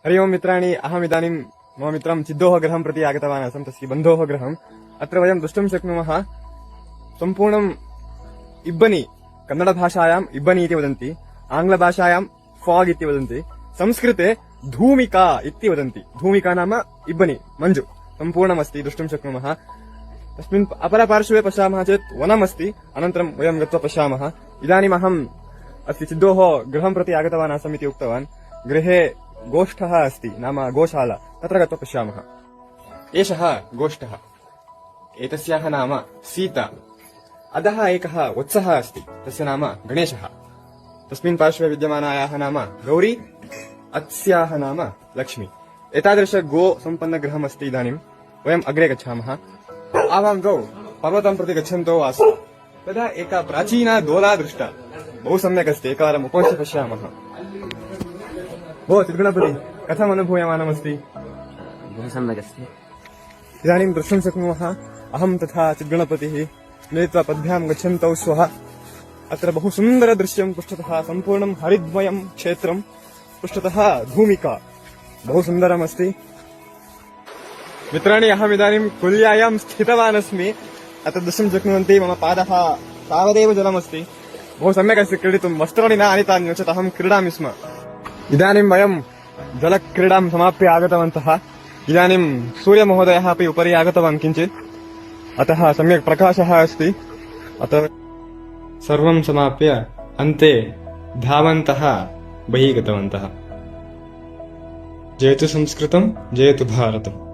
हरि ओम् मित्राणि, अहमिदानीं मम मित्रं चिद्दोः गृहं प्रति आगतवान् आसम्। तस्य बन्धोः गृहम्। अत्र वयं द्रष्टुं शक्नुमः सम्पूर्णम् इब्बनी, कन्नडभाषायाम् इब्बनी इति वदन्ति, आङ्ग्लभाषायां फाग् इति वदन्ति, संस्कृते धूमिका इति वदन्ति। धूमिका नाम इब्बनी, मञ्जु सम्पूर्णमस्ति, द्रष्टुं शक्नुमः। तस्मिन् अपरपार्श्वे पश्यामः चेत् वनमस्ति। अनन्तरं वयं गत्वा पश्यामः। इदानीम् अहम् अस्य चिद्दोः गृहं प्रति आगतवान् आसम् इति उक्तवान्। गृहे गोष्ठः अस्ति, नाम गोशाला, तत्र गत्वा पश्यामः। एषः गोष्ठः, एतस्याः नाम सीता। अधः एकः वत्सः अस्ति, तस्य नाम गणेशः। तस्मिन् पार्श्वे विद्यमानायाः नाम गौरी, अस्याः नाम लक्ष्मी। एतादृश गो सम्पन्नगृहमस्ति। इदानीं वयम् अग्रे गच्छामः। आवां द्वौ पर्वतं प्रति गच्छन्तौ आस्म, तदा एका प्राचीना दोला दृष्टा। बहु सम्यक् अस्ति, एकवारम् उपविश्य पश्यामः। भो चिद्गणपति, कथम् अनुभूयमानमस्ति? बहु सम्यक् अस्ति। इदानीं द्रष्टुं शक्नुमः, अहं तथा चिद्गणपतिः मिलित्वा पद्भ्यां गच्छन्तौ स्वः। अत्र बहु सुन्दरदृश्यं, पृष्ठतः सम्पूर्णं हरिद्वयं क्षेत्रं, पृष्ठतः धूमिका, बहु सुन्दरमस्ति। मित्राणि, अहमिदानीं कुल्यायां स्थितवान् अस्मि। अत्र द्रष्टुं शक्नुवन्ति, मम पादः तावदेव जलमस्ति। बहु सम्यक् अस्ति क्रीडितुं। वस्त्राणि न आनीतानि, नो चेत् अहं क्रीडामि स्म। इदानीं वयं जलक्रीडां समाप्य आगतवन्तः। इदानीं सूर्यमहोदयः अपि उपरि आगतवान् किञ्चित्, अतः सम्यक् प्रकाशः अस्ति। अतः सर्वं समाप्य अन्ते धावन्तः बहिः गतवन्तः। जयतु संस्कृतं, जयतु भारतम्।